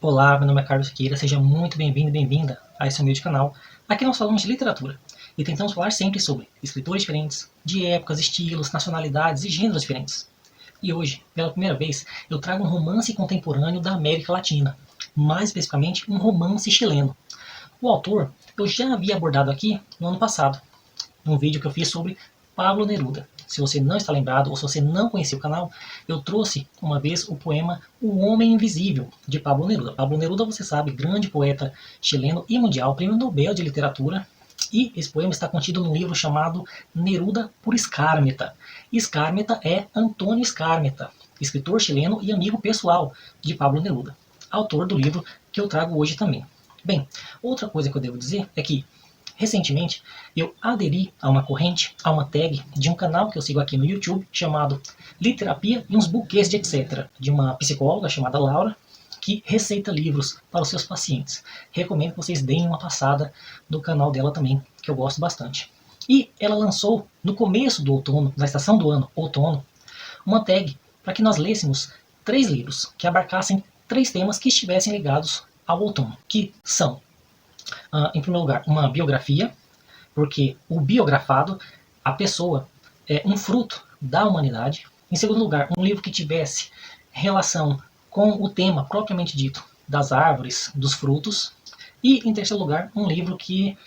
Olá, meu nome é Carlos Siqueira, seja muito bem-vindo e bem-vinda a esse humilde canal. Aqui nós falamos de literatura e tentamos falar sempre sobre escritores diferentes, de épocas, estilos, nacionalidades e gêneros diferentes. E hoje, pela primeira vez, eu trago um romance contemporâneo da América Latina, mais especificamente um romance chileno. O autor eu já havia abordado aqui no ano passado, num vídeo que eu fiz sobre Pablo Neruda. Se você não está lembrado ou se você não conhecia o canal, eu trouxe uma vez o poema O Homem Invisível, de Pablo Neruda. Pablo Neruda, você sabe, grande poeta chileno e mundial, prêmio Nobel de Literatura. E esse poema está contido num livro chamado Neruda por Skármeta. Skármeta é Antônio Skármeta, escritor chileno e amigo pessoal de Pablo Neruda, autor do livro que eu trago hoje também. Bem, outra coisa que eu devo dizer é que recentemente, eu aderi a uma corrente, a uma tag de um canal que eu sigo aqui no YouTube, chamado Literapia e uns buquês de etc., de uma psicóloga chamada Laura, que receita livros para os seus pacientes. Recomendo que vocês deem uma passada no canal dela também, que eu gosto bastante. E ela lançou, no começo do outono, na estação do ano, outono, uma tag para que nós lêssemos 3 livros que abarcassem 3 temas que estivessem ligados ao outono, que são em primeiro lugar, uma biografia, porque o biografado, a pessoa, é um fruto da humanidade. Em segundo lugar, um livro que tivesse relação com o tema propriamente dito das árvores, dos frutos. E, em terceiro lugar, um livro que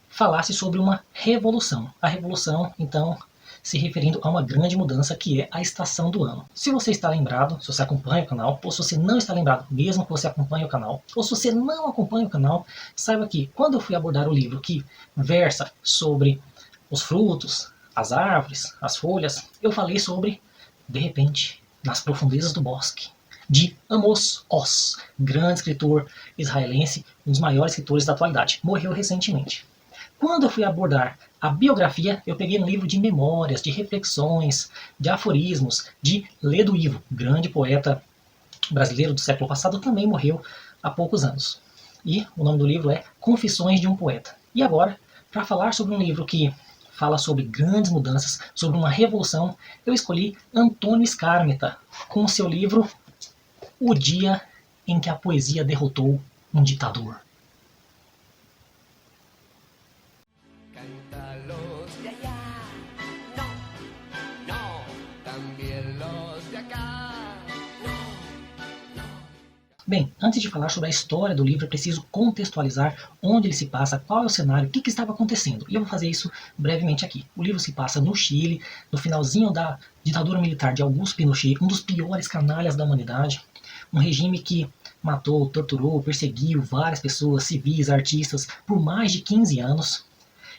falasse sobre uma revolução. A revolução, então, se referindo a uma grande mudança que é a estação do ano. Se você está lembrado, se você acompanha o canal, ou se você não está lembrado, mesmo que você acompanhe o canal, ou se você não acompanha o canal, saiba que quando eu fui abordar o livro que versa sobre os frutos, as árvores, as folhas, eu falei sobre De Repente, nas Profundezas do Bosque, de Amos Oz, grande escritor israelense, um dos maiores escritores da atualidade. Morreu recentemente. Quando eu fui abordar a biografia, eu peguei um livro de memórias, de reflexões, de aforismos, de Ledo Ivo, grande poeta brasileiro do século passado, também morreu há poucos anos. E o nome do livro é Confissões de um Poeta. E agora, para falar sobre um livro que fala sobre grandes mudanças, sobre uma revolução, eu escolhi Antônio Skármeta, com o seu livro O Dia em que a Poesia Derrotou um Ditador. Bem, antes de falar sobre a história do livro, é preciso contextualizar onde ele se passa, qual é o cenário, o que estava acontecendo. E eu vou fazer isso brevemente aqui. O livro se passa no Chile, no finalzinho da ditadura militar de Augusto Pinochet, um dos piores canalhas da humanidade. Um regime que matou, torturou, perseguiu várias pessoas, civis, artistas, por mais de 15 anos.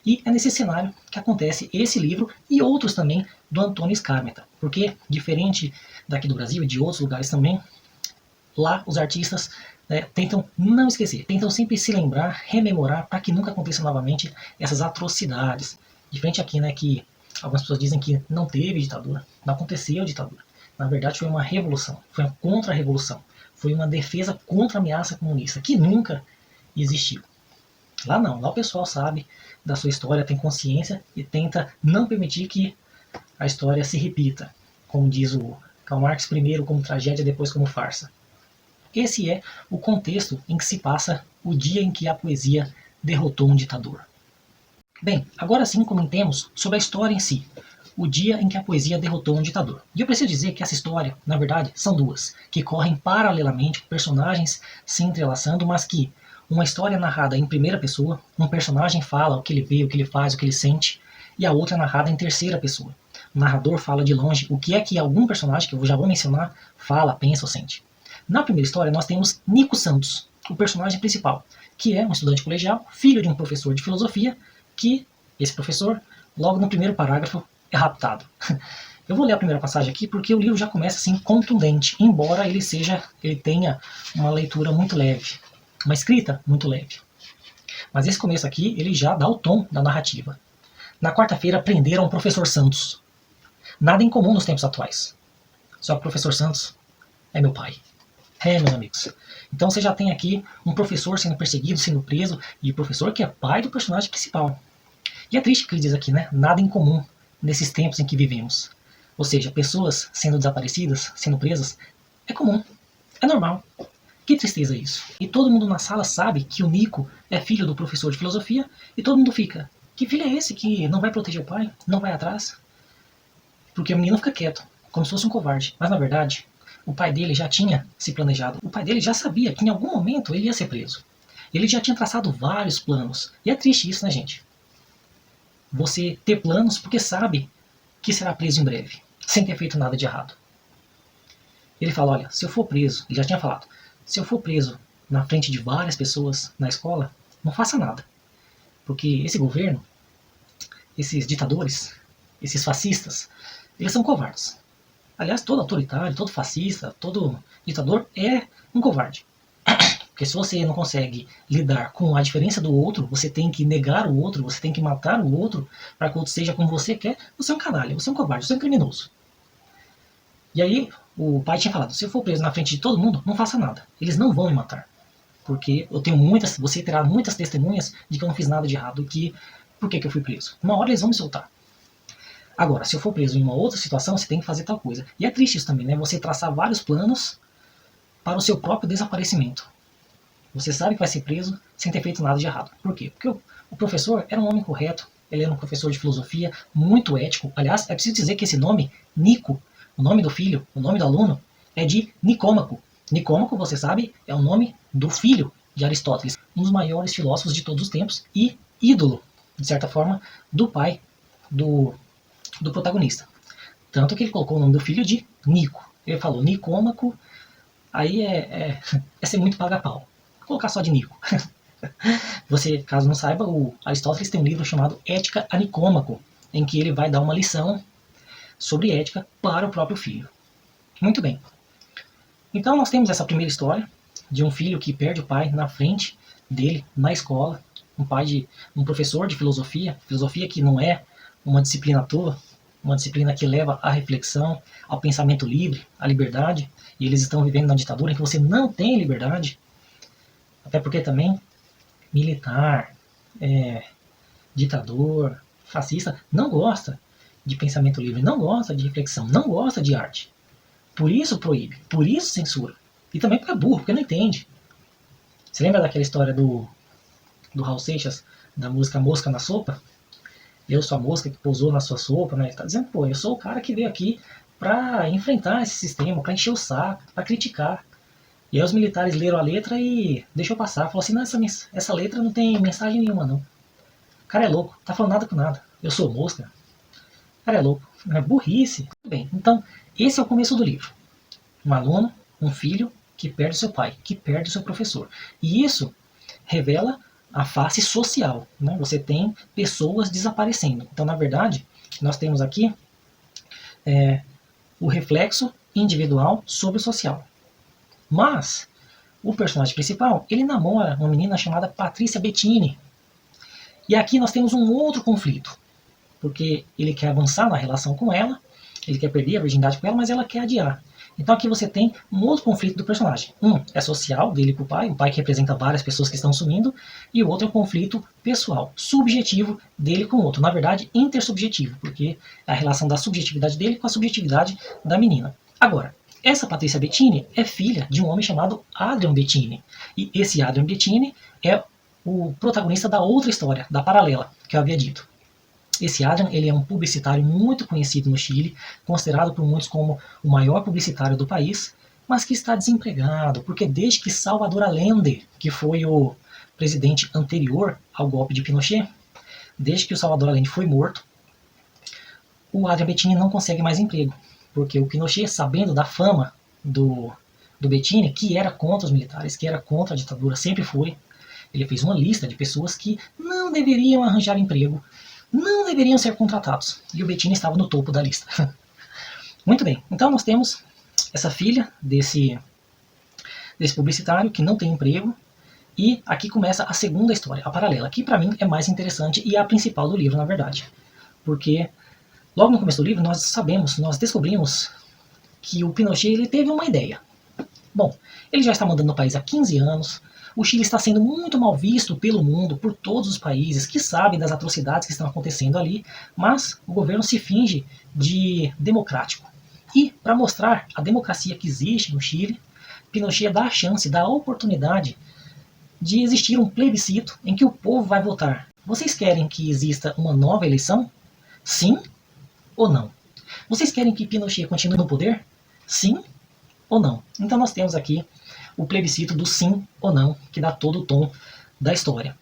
E é nesse cenário que acontece esse livro e outros também do Antônio Skármeta. Porque, diferente daqui do Brasil e de outros lugares também, lá os artistas tentam não esquecer, tentam sempre se lembrar, rememorar, para que nunca aconteça novamente essas atrocidades. Diferente aqui, que algumas pessoas dizem que não teve ditadura, não aconteceu ditadura. Na verdade foi uma revolução, foi uma contra-revolução, foi uma defesa contra a ameaça comunista, que nunca existiu. Lá não, lá o pessoal sabe da sua história, tem consciência e tenta não permitir que a história se repita, como diz o Karl Marx, primeiro como tragédia, depois como farsa. Esse é o contexto em que se passa o dia em que a poesia derrotou um ditador. Bem, agora sim comentemos sobre a história em si. O dia em que a poesia derrotou um ditador. E eu preciso dizer que essa história, na verdade, são duas, que correm paralelamente, personagens se entrelaçando, mas que uma história narrada em primeira pessoa, um personagem fala o que ele vê, o que ele faz, o que ele sente, e a outra é narrada em terceira pessoa. O narrador fala de longe o que é que algum personagem, que eu já vou mencionar, fala, pensa ou sente. Na primeira história, nós temos Nico Santos, o personagem principal, que é um estudante colegial, filho de um professor de filosofia, que esse professor, logo no primeiro parágrafo, é raptado. Eu vou ler a primeira passagem aqui porque o livro já começa assim contundente, embora ele tenha uma leitura muito leve, uma escrita muito leve. Mas esse começo aqui, ele já dá o tom da narrativa. Na quarta-feira, prenderam o professor Santos. Nada incomum nos tempos atuais. Só que o professor Santos é meu pai. Meus amigos. Então você já tem aqui um professor sendo perseguido, sendo preso, e o professor que é pai do personagem principal. E é triste que ele diz aqui, nada incomum nesses tempos em que vivemos. Ou seja, pessoas sendo desaparecidas, sendo presas, é comum, é normal. Que tristeza isso. E todo mundo na sala sabe que o Nico é filho do professor de filosofia e todo mundo fica, que filho é esse que não vai proteger o pai, não vai atrás? Porque o menino fica quieto, como se fosse um covarde. Mas na verdade, o pai dele já tinha se planejado. O pai dele já sabia que em algum momento ele ia ser preso. Ele já tinha traçado vários planos. E é triste isso, né, gente? Você ter planos porque sabe que será preso em breve, sem ter feito nada de errado. Ele fala, olha, se eu for preso, ele já tinha falado, se eu for preso na frente de várias pessoas na escola, não faça nada. Porque esse governo, esses ditadores, esses fascistas, eles são covardes. Aliás, todo autoritário, todo fascista, todo ditador é um covarde. Porque se você não consegue lidar com a diferença do outro, você tem que negar o outro, você tem que matar o outro para que o outro seja como você quer, você é um canalha, você é um covarde, você é um criminoso. E aí, o pai tinha falado, se eu for preso na frente de todo mundo, não faça nada. Eles não vão me matar. Porque eu tenho muitas, você terá muitas testemunhas de que eu não fiz nada de errado, por que eu fui preso? Uma hora eles vão me soltar. Agora, se eu for preso em uma outra situação, você tem que fazer tal coisa. E é triste isso também, né? Você traçar vários planos para o seu próprio desaparecimento. Você sabe que vai ser preso sem ter feito nada de errado. Por quê? Porque o professor era um homem correto, ele era um professor de filosofia, muito ético. Aliás, é preciso dizer que esse nome, Nico, o nome do filho, o nome do aluno, é de Nicômaco. Nicômaco, você sabe, é o nome do filho de Aristóteles, um dos maiores filósofos de todos os tempos e ídolo, de certa forma, do pai do protagonista. Tanto que ele colocou o nome do filho de Nico. Ele falou Nicômaco, aí é ser muito paga-pau. Vou colocar só de Nico. Você, caso não saiba, o Aristóteles tem um livro chamado Ética a Nicômaco, em que ele vai dar uma lição sobre ética para o próprio filho. Muito bem. Então nós temos essa primeira história de um filho que perde o pai na frente dele, na escola, um professor de filosofia que não é uma disciplina à toa, uma disciplina que leva à reflexão, ao pensamento livre, à liberdade, e eles estão vivendo na ditadura em que você não tem liberdade, até porque também militar, ditador, fascista, não gosta de pensamento livre, não gosta de reflexão, não gosta de arte. Por isso proíbe, por isso censura. E também porque é burro, porque não entende. Você lembra daquela história do Raul Seixas, da música Mosca na Sopa? Eu sou a mosca que pousou na sua sopa, né? Ele tá dizendo, pô, eu sou o cara que veio aqui para enfrentar esse sistema, para encher o saco, para criticar. E aí os militares leram a letra e deixou passar. Falou assim, não, essa letra não tem mensagem nenhuma, não. O cara é louco, tá falando nada com nada. Eu sou mosca. O cara é louco. É burrice. Tudo bem, então esse é o começo do livro. Um aluno, um filho que perde seu pai, que perde seu professor. E isso revela a face social, né? Você tem pessoas desaparecendo. Então, na verdade, nós temos aqui o reflexo individual sobre o social. Mas o personagem principal, ele namora uma menina chamada Patrícia Bettini. E aqui nós temos um outro conflito, porque ele quer avançar na relação com ela, ele quer perder a virgindade com ela, mas ela quer adiar. Então aqui você tem um outro conflito do personagem. Um é social, dele com o pai que representa várias pessoas que estão sumindo, e o outro é um conflito pessoal, subjetivo dele com o outro. Na verdade, intersubjetivo, porque é a relação da subjetividade dele com a subjetividade da menina. Agora, essa Patrícia Bettini é filha de um homem chamado Adrian Bettini. E esse Adrian Bettini é o protagonista da outra história, da paralela, que eu havia dito. Esse Adrian, ele é um publicitário muito conhecido no Chile, considerado por muitos como o maior publicitário do país, mas que está desempregado, porque desde que Salvador Allende, que foi o presidente anterior ao golpe de Pinochet, desde que o Salvador Allende foi morto, o Adrian Bettini não consegue mais emprego, porque o Pinochet, sabendo da fama do Bettini, que era contra os militares, que era contra a ditadura, sempre foi, ele fez uma lista de pessoas que não deveriam arranjar emprego, não deveriam ser contratados. E o Bettini estava no topo da lista. Muito bem, então nós temos essa filha desse publicitário que não tem emprego, e aqui começa a segunda história, a paralela, que para mim é mais interessante e é a principal do livro, na verdade. Porque logo no começo do livro nós descobrimos que o Pinochet ele teve uma ideia. Bom, ele já está mandando no país há 15 anos, o Chile está sendo muito mal visto pelo mundo, por todos os países que sabem das atrocidades que estão acontecendo ali, mas o governo se finge de democrático. E, para mostrar a democracia que existe no Chile, Pinochet dá a chance, dá a oportunidade de existir um plebiscito em que o povo vai votar. Vocês querem que exista uma nova eleição? Sim ou não? Vocês querem que Pinochet continue no poder? Sim ou não? Então nós temos aqui o plebiscito do sim ou não, que dá todo o tom da história.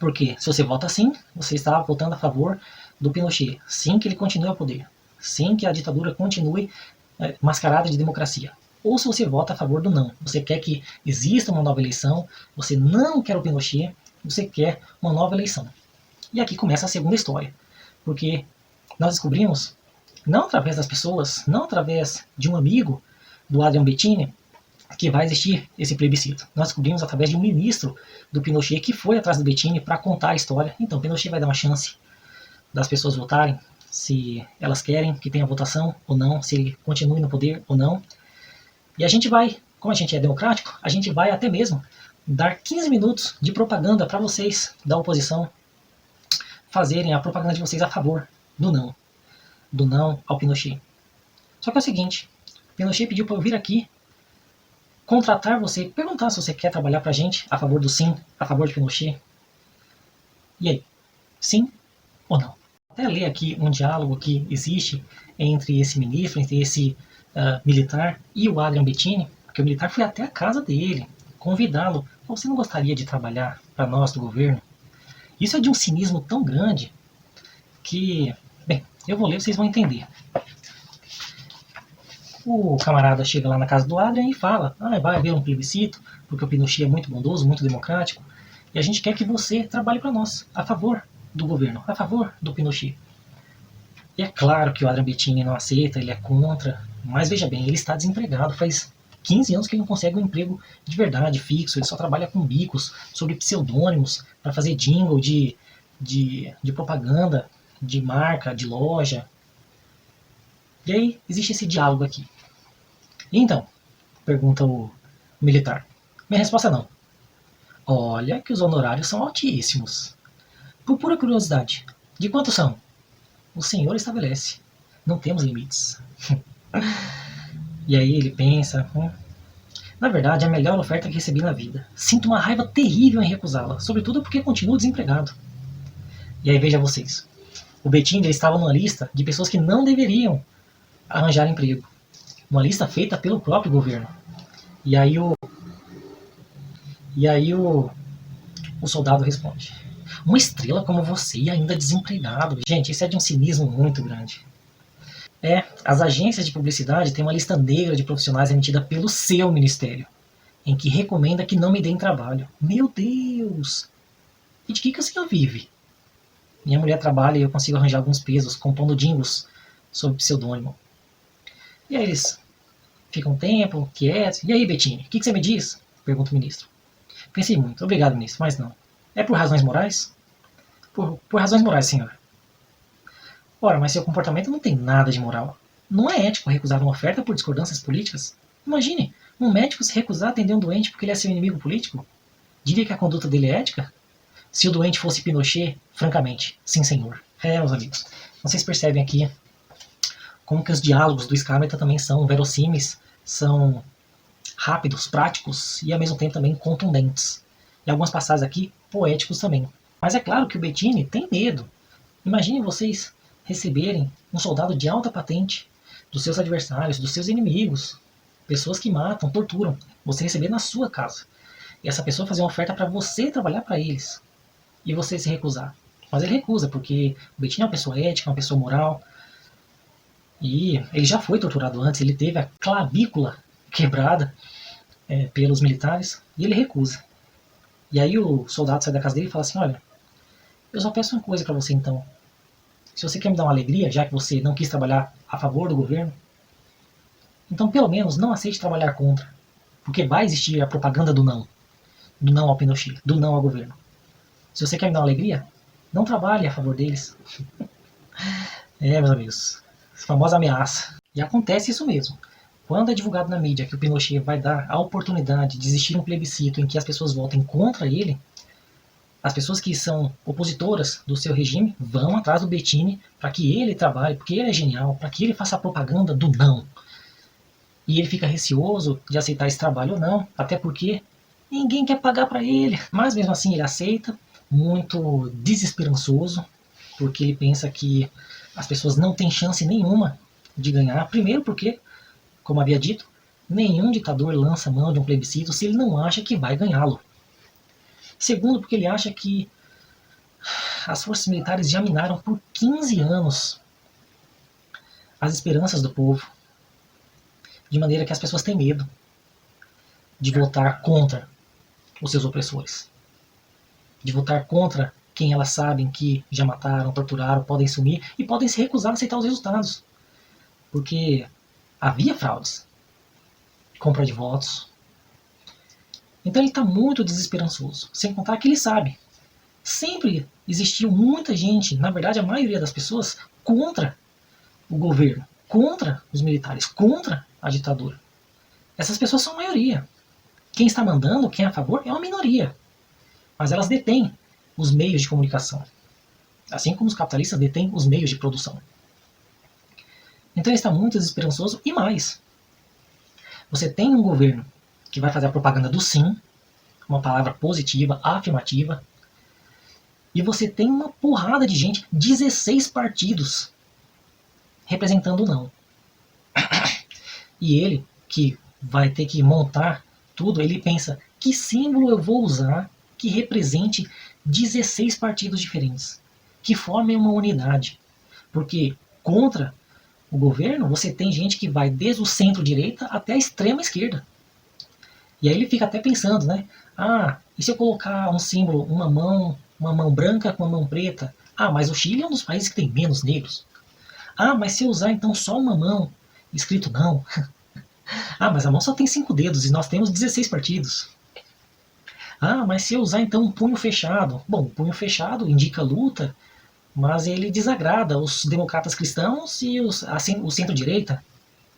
Porque se você vota sim, você está votando a favor do Pinochet. Sim que ele continue ao poder. Sim que a ditadura continue mascarada de democracia. Ou se você vota a favor do não. Você quer que exista uma nova eleição, você não quer o Pinochet, você quer uma nova eleição. E aqui começa a segunda história. Porque nós descobrimos, não através das pessoas, não através de um amigo do Adrian Bettini, que vai existir esse plebiscito. Nós descobrimos através de um ministro do Pinochet que foi atrás do Bettini para contar a história. Então, Pinochet vai dar uma chance das pessoas votarem, se elas querem que tenha votação ou não, se ele continue no poder ou não. E a gente vai, como a gente é democrático, a gente vai até mesmo dar 15 minutos de propaganda para vocês da oposição fazerem a propaganda de vocês a favor do não ao Pinochet. Só que é o seguinte, Pinochet pediu para eu vir aqui contratar você, perguntar se você quer trabalhar pra gente a favor do sim, a favor de Pinochet. E aí, sim ou não? Até ler aqui um diálogo que existe entre esse ministro, entre esse militar e o Adrian Bettini, porque o militar foi até a casa dele, convidá-lo. Você não gostaria de trabalhar para nós do governo? Isso é de um cinismo tão grande que, bem, eu vou ler, vocês vão entender. O camarada chega lá na casa do Adrian e fala, vai haver um plebiscito, porque o Pinochet é muito bondoso, muito democrático, e a gente quer que você trabalhe para nós, a favor do governo, a favor do Pinochet. E é claro que o Adrian Bettini não aceita, ele é contra, mas veja bem, ele está desempregado, faz 15 anos que ele não consegue um emprego de verdade, fixo, ele só trabalha com bicos, sob pseudônimos, para fazer jingle de propaganda, de marca, de loja. E aí existe esse diálogo aqui. E então? Pergunta o militar. Minha resposta é não. Olha que os honorários são altíssimos. Por pura curiosidade, de quanto são? O senhor estabelece. Não temos limites. E aí ele pensa, na verdade, é a melhor oferta que recebi na vida. Sinto uma raiva terrível em recusá-la, sobretudo porque continuo desempregado. E aí veja vocês. O Bettini estava numa lista de pessoas que não deveriam arranjar emprego. Uma lista feita pelo próprio governo. E aí o soldado responde. Uma estrela como você e ainda desempregado. Gente, isso é de um cinismo muito grande. As agências de publicidade têm uma lista negra de profissionais emitida pelo seu ministério, em que recomenda que não me deem trabalho. Meu Deus! E de que o senhor vive? Minha mulher trabalha e eu consigo arranjar alguns pesos, compondo jingles sob pseudônimo. E aí eles ficam um tempo, quietos. E aí, Bettini, o que você me diz? Pergunta o ministro. Pensei muito. Obrigado, ministro, mas não. É por razões morais? Por razões morais, senhor. Ora, mas seu comportamento não tem nada de moral. Não é ético recusar uma oferta por discordâncias políticas? Imagine, um médico se recusar a atender um doente porque ele é seu inimigo político? Diria que a conduta dele é ética? Se o doente fosse Pinochet, francamente, sim, senhor. Meus amigos, vocês percebem aqui como que os diálogos do Skármeta também são verossímeis, são rápidos, práticos e ao mesmo tempo também contundentes. E algumas passagens aqui poéticos também. Mas é claro que o Bettini tem medo. Imaginem vocês receberem um soldado de alta patente dos seus adversários, dos seus inimigos, pessoas que matam, torturam, você receber na sua casa. E essa pessoa fazer uma oferta para você trabalhar para eles. E você se recusar. Mas ele recusa, porque o Bettini é uma pessoa ética, uma pessoa moral. E ele já foi torturado antes, ele teve a clavícula quebrada pelos militares, e ele recusa. E aí o soldado sai da casa dele e fala assim, olha, eu só peço uma coisa para você então. Se você quer me dar uma alegria, já que você não quis trabalhar a favor do governo, então pelo menos não aceite trabalhar contra. Porque vai existir a propaganda do não ao Pinochet, do não ao governo. Se você quer me dar uma alegria, não trabalhe a favor deles. Meus amigos, famosa ameaça. E acontece isso mesmo. Quando é divulgado na mídia que o Pinochet vai dar a oportunidade de existir um plebiscito em que as pessoas votem contra ele, as pessoas que são opositoras do seu regime vão atrás do Bettini para que ele trabalhe, porque ele é genial, para que ele faça a propaganda do não. E ele fica receoso de aceitar esse trabalho ou não, até porque ninguém quer pagar para ele. Mas mesmo assim ele aceita, muito desesperançoso, porque ele pensa que as pessoas não têm chance nenhuma de ganhar. Primeiro porque, como havia dito, nenhum ditador lança mão de um plebiscito se ele não acha que vai ganhá-lo. Segundo, porque ele acha que as forças militares já minaram por 15 anos as esperanças do povo, de maneira que as pessoas têm medo de votar contra os seus opressores, de votar contra quem elas sabem que já mataram, torturaram, podem sumir e podem se recusar a aceitar os resultados. Porque havia fraudes, compra de votos. Então ele está muito desesperançoso, sem contar que ele sabe. Sempre existiu muita gente, na verdade a maioria das pessoas, contra o governo, contra os militares, contra a ditadura. Essas pessoas são a maioria. Quem está mandando, quem é a favor, é uma minoria. Mas elas detêm os meios de comunicação. Assim como os capitalistas detêm os meios de produção. Então ele está muito desesperançoso e mais. Você tem um governo que vai fazer a propaganda do sim, uma palavra positiva, afirmativa, e você tem uma porrada de gente, 16 partidos, representando o não. E ele, que vai ter que montar tudo, ele pensa, que símbolo eu vou usar que represente 16 partidos diferentes, que formem uma unidade. Porque contra o governo, você tem gente que vai desde o centro-direita até a extrema-esquerda. E aí ele fica até pensando, né? Ah, e se eu colocar um símbolo, uma mão branca com uma mão preta? Ah, mas o Chile é um dos países que tem menos negros. Ah, mas se eu usar então só uma mão, escrito não. Ah, mas a mão só tem 5 dedos e nós temos 16 partidos. Ah, mas se eu usar então um punho fechado? Bom, o punho fechado indica luta, mas ele desagrada os democratas cristãos e o centro-direita.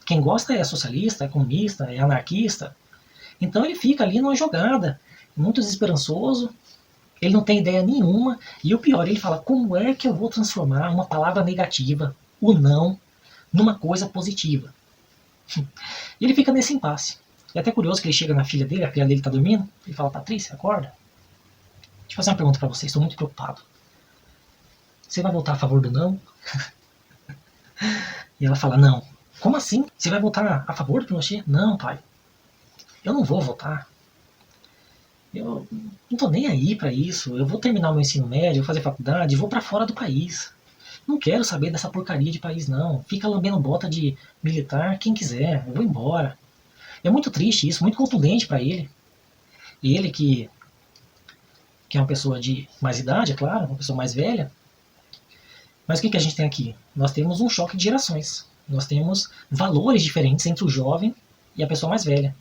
Quem gosta é socialista, é comunista, é anarquista. Então ele fica ali numa jogada, muito desesperançoso, ele não tem ideia nenhuma, e o pior, ele fala, como é que eu vou transformar uma palavra negativa, o não, numa coisa positiva? E ele fica nesse impasse. E é até curioso que ele chega na filha dele, a filha dele está dormindo, e fala, Patrícia, acorda. Deixa eu fazer uma pergunta para você, estou muito preocupado. Você vai votar a favor do não? E ela fala, não. Como assim? Você vai votar a favor do Pinochet? Não, pai. Eu não vou votar. Eu não tô nem aí para isso. Eu vou terminar o meu ensino médio, vou fazer faculdade, vou para fora do país. Não quero saber dessa porcaria de país, não. Fica lambendo bota de militar quem quiser. Eu vou embora. É muito triste isso, muito contundente para ele. E ele que é uma pessoa de mais idade, é claro, uma pessoa mais velha. Mas o que a gente tem aqui? Nós temos um choque de gerações. Nós temos valores diferentes entre o jovem e a pessoa mais velha.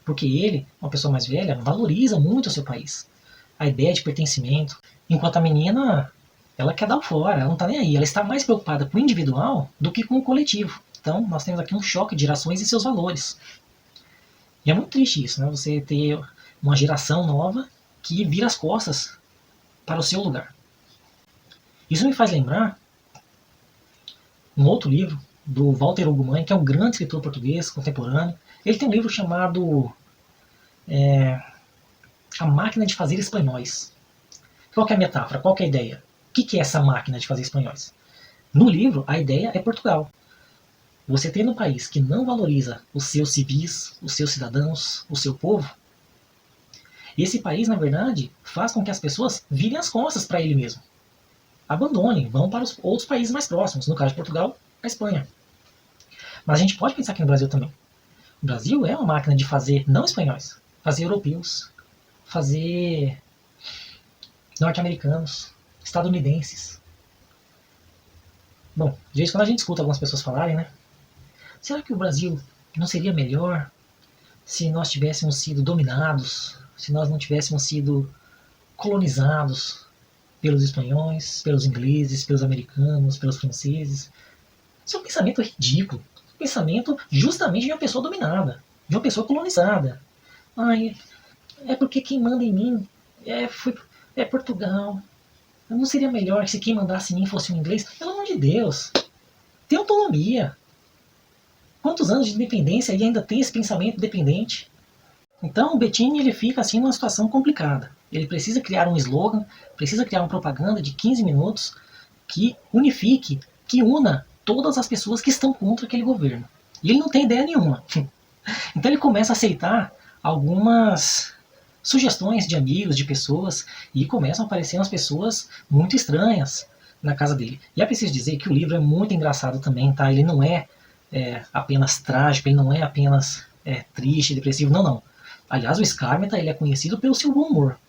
Porque ele, uma pessoa mais velha, valoriza muito o seu país. A ideia de pertencimento. Enquanto a menina, ela quer dar o fora, ela não está nem aí. Ela está mais preocupada com o individual do que com o coletivo. Então, nós temos aqui um choque de gerações e seus valores. E é muito triste isso, né? Você ter uma geração nova que vira as costas para o seu lugar. Isso me faz lembrar um outro livro do Walter Ugumãe, que é um grande escritor português contemporâneo. Ele tem um livro chamado A Máquina de Fazer Espanhóis. Qual que é a metáfora? Qual que é a ideia? O que é essa máquina de fazer espanhóis? No livro, a ideia é Portugal. Você tendo um país que não valoriza os seus civis, os seus cidadãos, o seu povo, esse país, na verdade, faz com que as pessoas virem as costas para ele mesmo. Abandonem, vão para os outros países mais próximos, no caso de Portugal, a Espanha. Mas a gente pode pensar aqui no Brasil também. O Brasil é uma máquina de fazer, não espanhóis, fazer europeus, fazer norte-americanos, estadunidenses. Bom, de vez em quando a gente escuta algumas pessoas falarem, né? Será que o Brasil não seria melhor se nós tivéssemos sido dominados, se nós não tivéssemos sido colonizados pelos espanhóis, pelos ingleses, pelos americanos, pelos franceses? Isso é um pensamento ridículo. Um pensamento justamente de uma pessoa dominada, de uma pessoa colonizada. Ai, é porque quem manda em mim é Portugal. Não seria melhor se quem mandasse em mim fosse um inglês? Pelo amor de Deus. Tem autonomia. Quantos anos de independência e ainda tem esse pensamento dependente? Então o Bettini ele fica assim numa situação complicada. Ele precisa criar um slogan, precisa criar uma propaganda de 15 minutos que unifique, que una todas as pessoas que estão contra aquele governo. E ele não tem ideia nenhuma. Então ele começa a aceitar algumas sugestões de amigos, de pessoas, e começam a aparecer umas pessoas muito estranhas na casa dele. E é preciso dizer que o livro é muito engraçado também, tá? Ele não é, apenas trágico, ele não é apenas triste, depressivo, não, não. Aliás, o Skármeta, ele é conhecido pelo seu bom humor.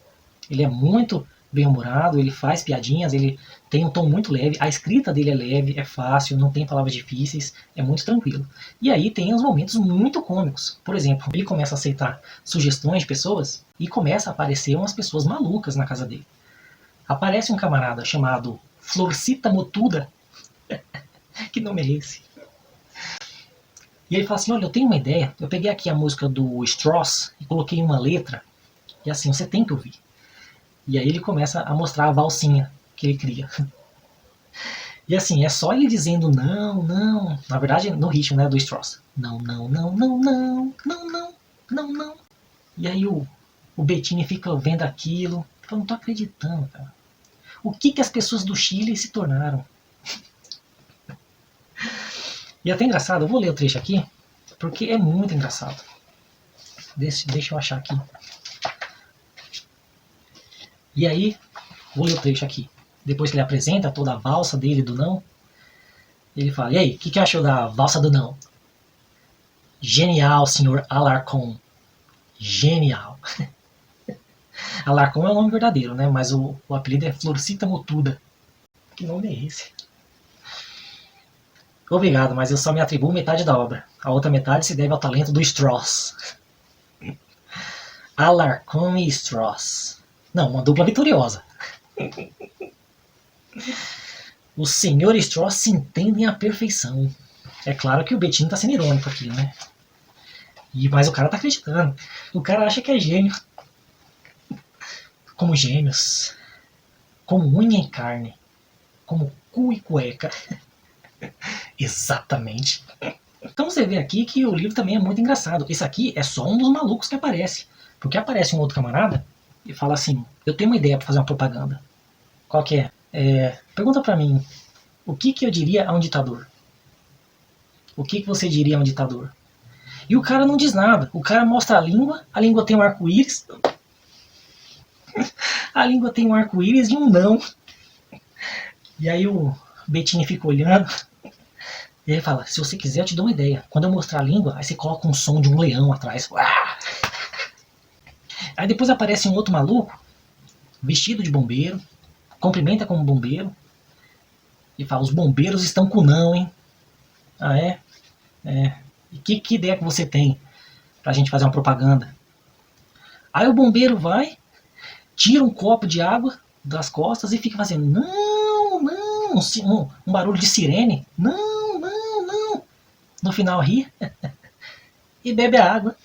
Ele é muito bem-humorado, ele faz piadinhas, ele tem um tom muito leve, a escrita dele é leve, é fácil, não tem palavras difíceis, é muito tranquilo. E aí tem uns momentos muito cômicos. Por exemplo, ele começa a aceitar sugestões de pessoas e começa a aparecer umas pessoas malucas na casa dele. Aparece um camarada chamado Florcita Motuda. Que nome é esse? E ele fala assim, olha, eu tenho uma ideia, eu peguei aqui a música do Strauss e coloquei uma letra, e assim, você tem que ouvir. E aí ele começa a mostrar a valsinha que ele cria. E assim, é só ele dizendo não, não. Na verdade, no ritmo, né, do Strauss. Não, não, não, não, não, não, não, não, não. E aí o Bettini fica vendo aquilo. Eu não tô acreditando, cara. O que as pessoas do Chile se tornaram? E é até engraçado, eu vou ler o trecho aqui, porque é muito engraçado. Deixa eu achar aqui. E aí, vou ler o trecho aqui. Depois que ele apresenta toda a valsa dele do não, ele fala, e aí, o que achou da valsa do não? Genial, senhor Alarcon. Genial. Alarcon é o nome verdadeiro, né? Mas o apelido é Florcita Motuda. Que nome é esse? Obrigado, mas eu só me atribuo metade da obra. A outra metade se deve ao talento do Strauss. Alarcon e Strauss. Não, uma dupla vitoriosa. O senhor Strauss se entendem à perfeição. É claro que o Bettini tá sendo irônico aqui, né? Mas o cara tá acreditando. O cara acha que é gênio. Como gêmeos. Como unha e carne. Como cu e cueca. Exatamente. Então você vê aqui que o livro também é muito engraçado. Esse aqui é só um dos malucos que aparece. Porque aparece um outro camarada e fala assim, eu tenho uma ideia para fazer uma propaganda. Qual que é? Pergunta pra mim, o que eu diria a um ditador? O que você diria a um ditador? E o cara não diz nada. O cara mostra a língua tem um arco-íris. A língua tem um arco-íris e um não. E aí o Bettini fica olhando. E ele fala, se você quiser eu te dou uma ideia. Quando eu mostrar a língua, aí você coloca um som de um leão atrás. Aí depois aparece um outro maluco, vestido de bombeiro, cumprimenta como bombeiro, e fala, os bombeiros estão com não, hein? Ah, é? E que ideia que você tem pra gente fazer uma propaganda? Aí o bombeiro vai, tira um copo de água das costas e fica fazendo não, não, um barulho de sirene, não, não, não. No final ri e bebe a água.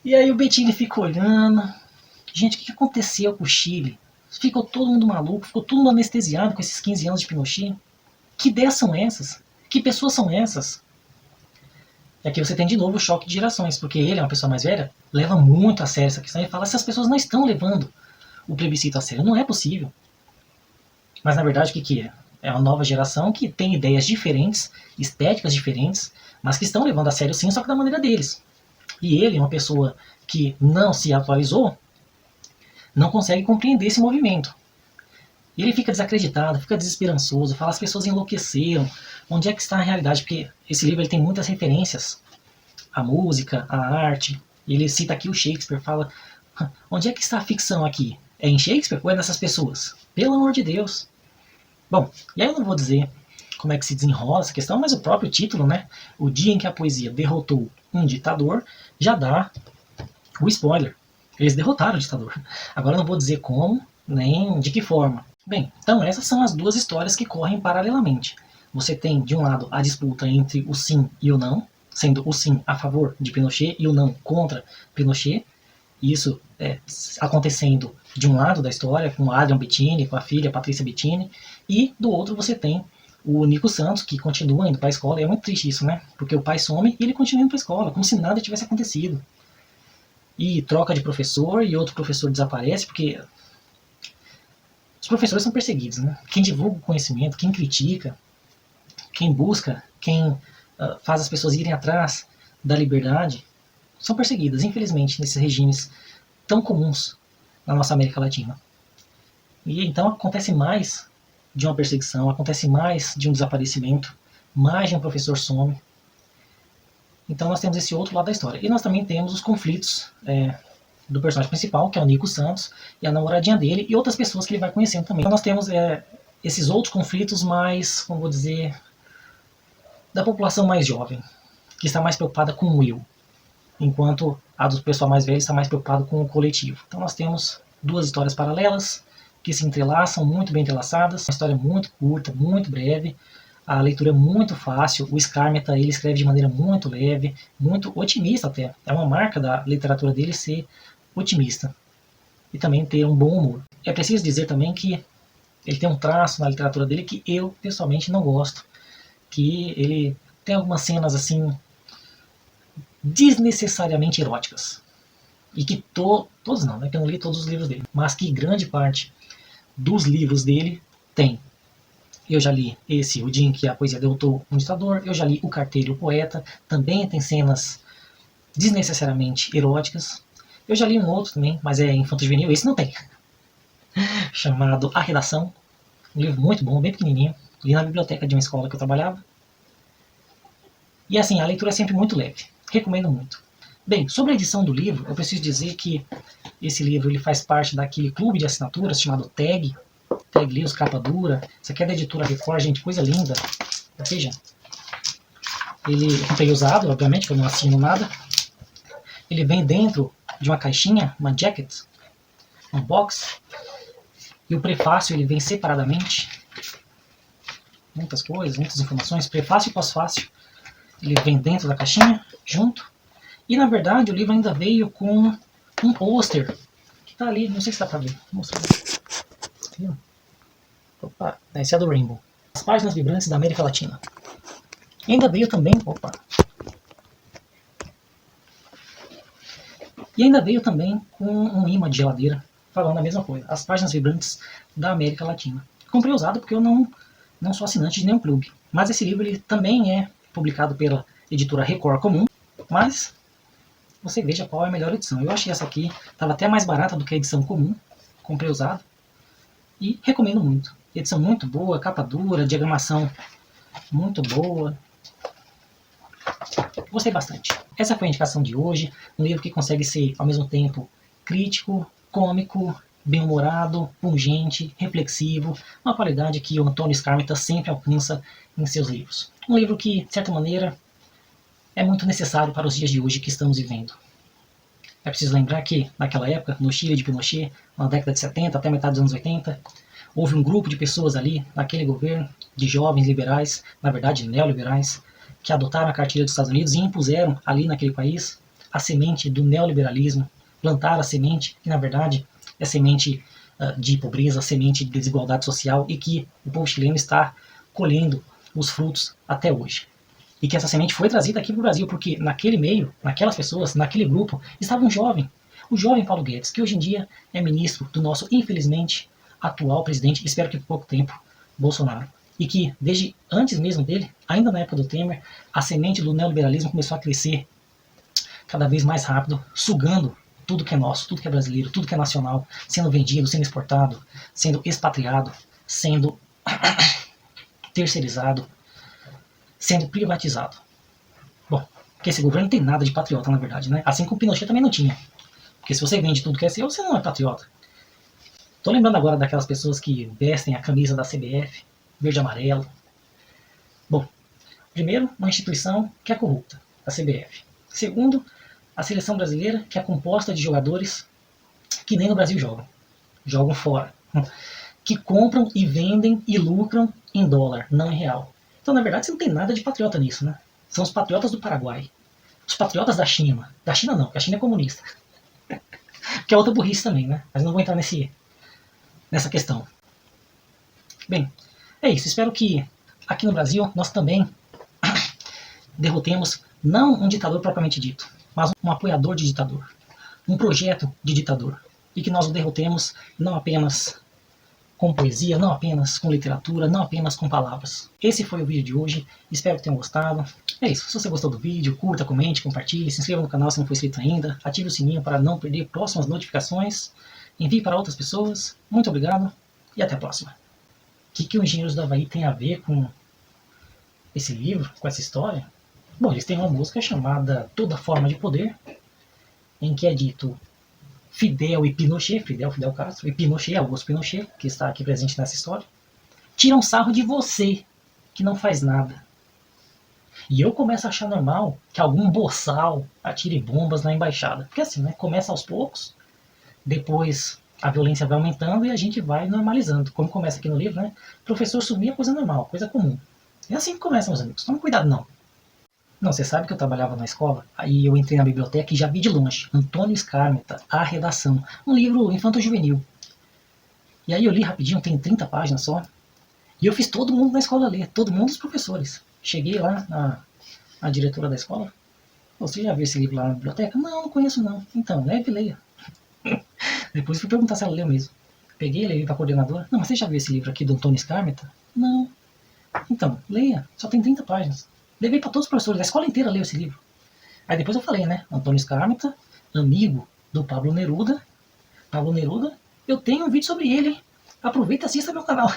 E aí o Bettini fica olhando. Gente, o que aconteceu com o Chile? Ficou todo mundo maluco, ficou todo mundo anestesiado com esses 15 anos de Pinochet. Que ideias são essas? Que pessoas são essas? E aqui você tem de novo o choque de gerações, porque ele é uma pessoa mais velha, leva muito a sério essa questão e fala se as pessoas não estão levando o plebiscito a sério. Não é possível. Mas na verdade o que é? É uma nova geração que tem ideias diferentes, estéticas diferentes, mas que estão levando a sério sim, só que da maneira deles. E ele, uma pessoa que não se atualizou, não consegue compreender esse movimento. E ele fica desacreditado, fica desesperançoso, fala as pessoas enlouqueceram. Onde é que está a realidade? Porque esse livro ele tem muitas referências à música, à arte. Ele cita aqui o Shakespeare, fala, onde é que está a ficção aqui? É em Shakespeare ou é nessas pessoas? Pelo amor de Deus. Bom, e aí eu não vou dizer como é que se desenrola essa questão, mas o próprio título, né? O dia em que a poesia derrotou um ditador, já dá o spoiler. Eles derrotaram o ditador. Agora eu não vou dizer como, nem de que forma. Bem, então essas são as duas histórias que correm paralelamente. Você tem, de um lado, a disputa entre o sim e o não, sendo o sim a favor de Pinochet e o não contra Pinochet. Isso acontecendo de um lado da história, com Adrian Bettini, com a filha Patrícia Bettini, e do outro você tem o Nico Santos, que continua indo para a escola. É muito triste isso, né? Porque o pai some e ele continua indo para a escola, como se nada tivesse acontecido. E troca de professor e outro professor desaparece, porque os professores são perseguidos, né? Quem divulga o conhecimento, quem critica, quem busca, quem faz as pessoas irem atrás da liberdade, são perseguidas, infelizmente, nesses regimes tão comuns na nossa América Latina. E então acontece mais de uma perseguição, acontece mais de um desaparecimento, mais de um professor some. Então nós temos esse outro lado da história. E nós também temos os conflitos do personagem principal, que é o Nico Santos, e a namoradinha dele, e outras pessoas que ele vai conhecendo também. Então nós temos esses outros conflitos mais, como vou dizer, da população mais jovem, que está mais preocupada com o eu, enquanto a do pessoal mais velho está mais preocupado com o coletivo. Então nós temos duas histórias paralelas, que se entrelaçam, muito bem entrelaçadas, uma história muito curta, muito breve, a leitura é muito fácil, o Skármeta ele escreve de maneira muito leve, muito otimista até. É uma marca da literatura dele ser otimista e também ter um bom humor. É preciso dizer também que ele tem um traço na literatura dele que eu pessoalmente não gosto, que ele tem algumas cenas assim desnecessariamente eróticas. E que todos não, né? Que eu não li todos os livros dele, mas que grande parte dos livros dele tem. Eu já li esse, o Jim, que é a poesia do ilustrador. Eu já li O Carteiro e o Poeta. Também tem cenas desnecessariamente eróticas. Eu já li um outro também, mas é infanto-juvenil. Esse não tem. Chamado A Redação. Um livro muito bom, bem pequenininho. Li na biblioteca de uma escola que eu trabalhava. E assim, a leitura é sempre muito leve. Recomendo muito. Bem, sobre a edição do livro, eu preciso dizer que esse livro ele faz parte daquele clube de assinaturas chamado TAG. TAG Livros, capa dura. Isso aqui é da editora Record, gente, coisa linda. Veja. Ele eu comprei usado, obviamente, que eu não assino nada. Ele vem dentro de uma caixinha, uma jacket, um box. E o prefácio ele vem separadamente. Muitas coisas, muitas informações. Prefácio e pós-fácio. Ele vem dentro da caixinha, junto. E na verdade o livro ainda veio com um pôster que está ali, não sei se dá para ver. Vou mostrar. Opa, esse é do Rainbow. As páginas vibrantes da América Latina. E ainda veio também, E ainda veio também com um imã de geladeira falando a mesma coisa. As páginas vibrantes da América Latina. Comprei usado porque eu não sou assinante de nenhum clube. Mas esse livro ele também é publicado pela editora Record Comum. Mas você veja qual é a melhor edição. Eu achei essa aqui, estava até mais barata do que a edição comum. Comprei usado. E recomendo muito. Edição muito boa, capa dura, diagramação muito boa. Gostei bastante. Essa foi a indicação de hoje. Um livro que consegue ser, ao mesmo tempo, crítico, cômico, bem-humorado, pungente, reflexivo. Uma qualidade que o Antônio Skármeta sempre alcança em seus livros. Um livro que, de certa maneira, é muito necessário para os dias de hoje que estamos vivendo. É preciso lembrar que, naquela época, no Chile de Pinochet, na década de 70 até metade dos anos 80, houve um grupo de pessoas ali, naquele governo, de jovens liberais, na verdade neoliberais, que adotaram a cartilha dos Estados Unidos e impuseram ali naquele país a semente do neoliberalismo, plantaram a semente, que na verdade é semente de pobreza, semente de desigualdade social e que o povo chileno está colhendo os frutos até hoje. E que essa semente foi trazida aqui para o Brasil, porque naquele meio, naquelas pessoas, naquele grupo, estava um jovem, o jovem Paulo Guedes, que hoje em dia é ministro do nosso, infelizmente, atual presidente, espero que por pouco tempo, Bolsonaro. E que, desde antes mesmo dele, ainda na época do Temer, a semente do neoliberalismo começou a crescer cada vez mais rápido, sugando tudo que é nosso, tudo que é brasileiro, tudo que é nacional, sendo vendido, sendo exportado, sendo expatriado, sendo terceirizado, sendo privatizado. Bom, porque esse governo não tem nada de patriota, na verdade, né? Assim como o Pinochet também não tinha. Porque se você vende tudo que é seu, você não é patriota. Tô lembrando agora daquelas pessoas que vestem a camisa da CBF, verde e amarelo. Bom, primeiro, uma instituição que é corrupta, a CBF. Segundo, a seleção brasileira, que é composta de jogadores que nem no Brasil jogam. Jogam fora. Que compram e vendem e lucram em dólar, não em real. Então, na verdade, você não tem nada de patriota nisso, né? São os patriotas do Paraguai. Os patriotas da China. Da China não, porque a China é comunista. Que é outra burrice também, né? Mas não vou entrar nessa questão. Bem, é isso. Espero que Aqui no Brasil, nós também derrotemos não um ditador propriamente dito, mas um apoiador de ditador, um projeto de ditador, e que nós o derrotemos não apenas com poesia, não apenas com literatura, não apenas com palavras. Esse foi o vídeo de hoje, espero que tenham gostado. É isso, se você gostou do vídeo, curta, comente, compartilhe, se inscreva no canal se não for inscrito ainda, ative o sininho para não perder próximas notificações, envie para outras pessoas. Muito obrigado e até a próxima. O que o Engenheiros do Havaí tem a ver com esse livro, com essa história? Bom, eles têm uma música chamada Toda Forma de Poder, em que é dito Fidel e Pinochet, Fidel Castro, e Pinochet, Augusto Pinochet, que está aqui presente nessa história, tiram sarro de você, que não faz nada. E eu começo a achar normal que algum boçal atire bombas na embaixada. Porque assim, né, começa aos poucos, depois a violência vai aumentando e a gente vai normalizando. Como começa aqui no livro, né? Professor sumir é coisa normal, coisa comum. É assim que começa, meus amigos. Tome cuidado, não. Não, você sabe que eu trabalhava na escola? Aí eu entrei na biblioteca e já vi de longe Antônio Skármeta, A Redação, um livro infanto-juvenil. E aí eu li rapidinho, tem 30 páginas só. E eu fiz todo mundo na escola ler, todo mundo os professores. Cheguei lá na diretora da escola. Você já viu esse livro lá na biblioteca? Não, não conheço não. Então, leve e leia. Depois fui perguntar se ela leu mesmo. Peguei, levei pra coordenadora. Não, mas você já viu esse livro aqui do Antônio Skármeta? Não. Então, leia, só tem 30 páginas. Levei para todos os professores, a escola inteira leu esse livro. Aí depois eu falei, né? Antônio Skármeta, amigo do Pablo Neruda. Pablo Neruda, eu tenho um vídeo sobre ele, hein? Aproveita e assista meu canal.